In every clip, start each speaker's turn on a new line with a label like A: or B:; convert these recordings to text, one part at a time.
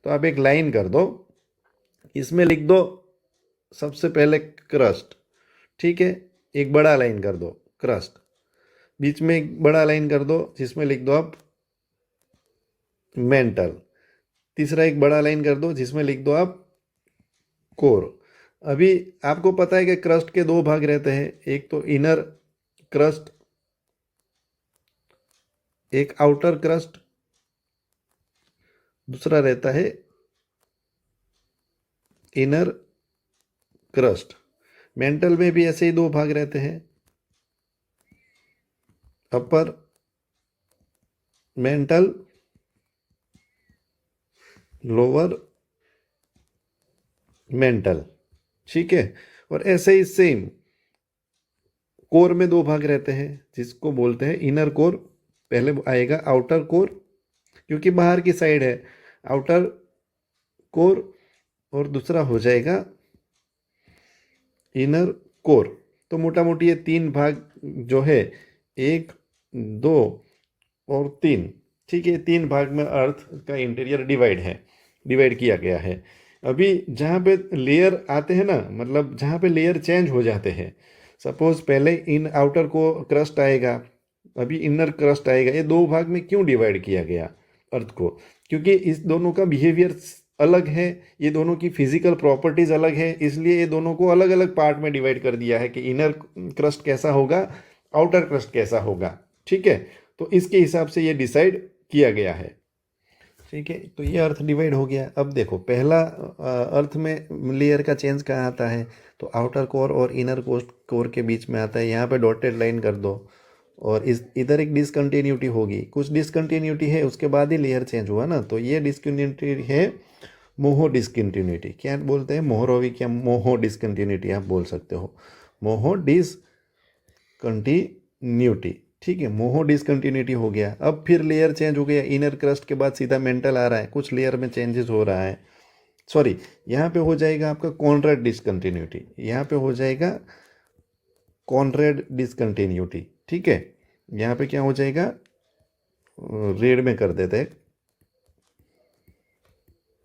A: तो आप एक लाइन कर दो, इसमें लिख दो सबसे पहले क्रस्ट, ठीक है, एक बड़ा लाइन कर दो क्रस्ट, बीच में एक बड़ा लाइन कर दो जिसमें लिख दो आप मेंटल, तीसरा एक बड़ा लाइन कर दो जिसमें लिख दो आप कोर। अभी आपको पता है कि क्रस्ट के दो भाग रहते हैं, एक तो इनर क्रस्ट, एक आउटर क्रस्ट, दूसरा रहता है इनर क्रस्ट। मेंटल में भी ऐसे ही दो भाग रहते हैं, अपर मेंटल, लोअर मेंटल, ठीक है। और ऐसे ही सेम कोर में दो भाग रहते हैं जिसको बोलते हैं इनर कोर, पहले आएगा आउटर कोर क्योंकि बाहर की साइड है आउटर कोर, और दूसरा हो जाएगा इनर कोर। तो मोटा मोटी ये तीन भाग जो है, एक, दो और तीन, ठीक है, तीन भाग में अर्थ का इंटीरियर डिवाइड किया गया है। अभी जहाँ पे लेयर आते हैं ना, मतलब जहाँ पे लेयर चेंज हो जाते हैं, सपोज पहले इन आउटर को क्रस्ट आएगा, अभी इनर क्रस्ट आएगा, ये दो भाग में क्यों डिवाइड किया गया अर्थ को? क्योंकि इस दोनों का बिहेवियर अलग है, ये दोनों की फिजिकल प्रॉपर्टीज अलग है, इसलिए ये दोनों को अलग अलग पार्ट में डिवाइड कर दिया है कि इनर क्रस्ट कैसा होगा, आउटर क्रस्ट कैसा होगा, ठीक है। तो इसके हिसाब से ये डिसाइड किया गया है, ठीक है। तो ये अर्थ डिवाइड हो गया। अब देखो पहला अर्थ में लेयर का चेंज कहाँ आता है, तो आउटर कोर और इनर कोर के बीच में आता है, यहाँ पे डॉटेड लाइन कर दो, और इस इधर एक डिसकंटिन्यूटी होगी, कुछ डिसकंटिन्यूटी है उसके बाद ही लेयर चेंज हुआ ना, तो ये डिसकंटिन्यूटी है मोहो डिसकंटिन्यूटी। क्या बोलते हैं, मोहरोवी, क्या मोहो डिसकंटिन्यूटी आप बोल सकते हो, मोहो डिसकंटिन्यूटी, ठीक है। मोहो डिसकंटिन्यूटी हो गया। अब फिर लेयर चेंज हो गया, इनर क्रस्ट के बाद सीधा मेंटल आ रहा है, कुछ लेयर में चेंजेस हो रहा है, सॉरी यहाँ पे हो जाएगा आपका कॉन्ट्रैड डिसकंटिन्यूटी, यहाँ पे हो जाएगा कॉन्ट्रैड डिसकंटिन्यूटी, ठीक है। यहाँ पे क्या हो जाएगा, रेड में कर देते हैं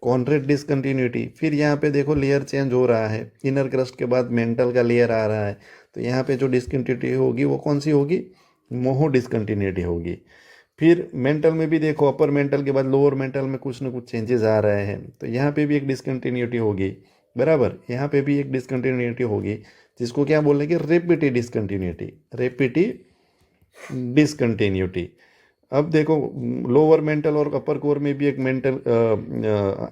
A: कॉन्ट्रैड डिसकंटिन्यूटी। फिर यहाँ पे देखो लेयर चेंज हो रहा है, इनर क्रस्ट के बाद मेंटल का लेयर आ रहा है, तो यहाँ पे जो डिसकंटिन्यूटी होगी वो कौन सी होगी, मोहो डिसकंटिन्यूटी होगी। फिर मेंटल में भी देखो, अपर मेंटल के बाद लोअर मेंटल में कुछ ना कुछ चेंजेस आ रहे हैं, तो यहाँ पे भी एक डिसकंटिन्यूटी होगी, बराबर, यहाँ पे भी एक डिसकंटिन्यूटी होगी, जिसको क्या बोलेंगे, रेपिटिव डिसकंटिन्यूटी, रेपिटिव डिसकंटिन्यूटी। अब देखो लोअर मेंटल और अपर कोर में भी एक मेंटल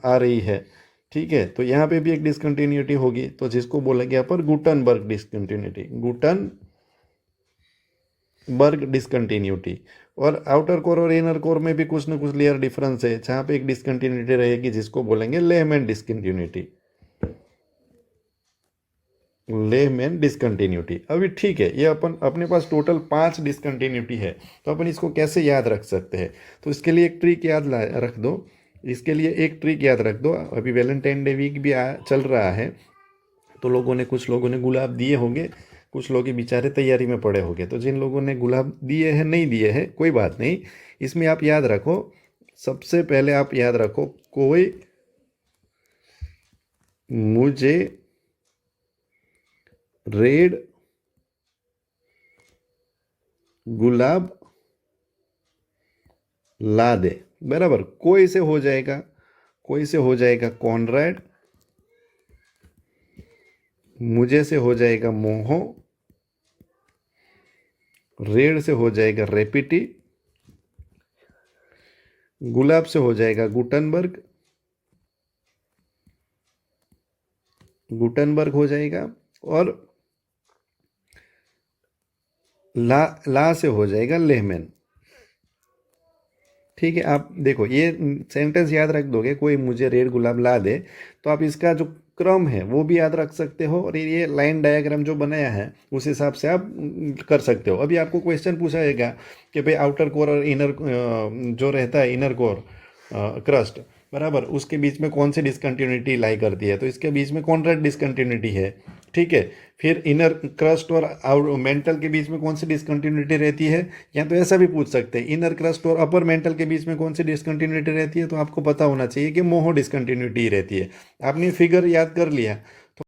A: आ रही है, ठीक है, तो यहाँ पे भी एक डिसकंटिन्यूटी होगी, तो जिसको बोलेंगे अपर गुटनबर्ग डिसकंटिन्यूटी, गुटनबर्ग डिसकंटिन्यूटी। और आउटर कोर और इनर कोर में भी कुछ ना कुछ लेयर डिफरेंस है, जहाँ पे एक डिसकंटिन्यूटी रहेगी जिसको बोलेंगे लेहमैन डिसकंटिन्यूटी, लेहमैन डिसकंटिन्यूटी। अभी ठीक है, ये अपन अपने पास टोटल 5 डिसकंटिन्यूटी है, तो अपन इसको कैसे याद रख सकते हैं, तो इसके लिए एक ट्रिक याद रख दो, इसके लिए एक ट्रिक याद रख दो। अभी वैलेंटाइन डे वीक भी चल रहा है, तो कुछ लोगों ने गुलाब दिए होंगे, कुछ लोग ही बेचारे तैयारी में पड़े होंगे, तो जिन लोगों ने गुलाब दिए हैं, नहीं दिए हैं, कोई बात नहीं, इसमें आप याद रखो, सबसे पहले आप याद रखो, कोई मुझे रेड गुलाब ला दे, बराबर, कोई से हो जाएगा, कोई से हो जाएगा कॉनरैड, मुझे से हो जाएगा मोहो, रेड से हो जाएगा रेपिटी, गुलाब से हो जाएगा गुटनबर्ग, गुटनबर्ग हो जाएगा, और ला से हो जाएगा लेहमैन, ठीक है। आप देखो ये सेंटेंस याद रख दोगे, कोई मुझे रेड गुलाब ला दे, तो आप इसका जो क्रम है वो भी याद रख सकते हो, और ये लाइन डायग्राम जो बनाया है उस हिसाब से आप कर सकते हो। अभी आपको क्वेश्चन पूछा जाएगा कि भाई आउटर कोर और इनर जो रहता है, इनर कोर क्रस्ट, बराबर, उसके बीच में कौन सी डिसकंटिन्यूटी लाई करती है, तो इसके बीच में कॉन्ट्रैक्ट डिसकंटिन्यूटी है। ठीक है, फिर इनर क्रस्ट और आउट मेंटल के बीच में कौन सी डिसकंटिन्यूटी रहती है, या तो ऐसा भी पूछ सकते हैं इनर क्रस्ट और अपर मेंटल के बीच में कौन सी डिसकंटिन्यूटी रहती है, तो आपको पता होना चाहिए कि मोहो डिसकंटिन्यूटी रहती है। आपने फिगर याद कर लिया,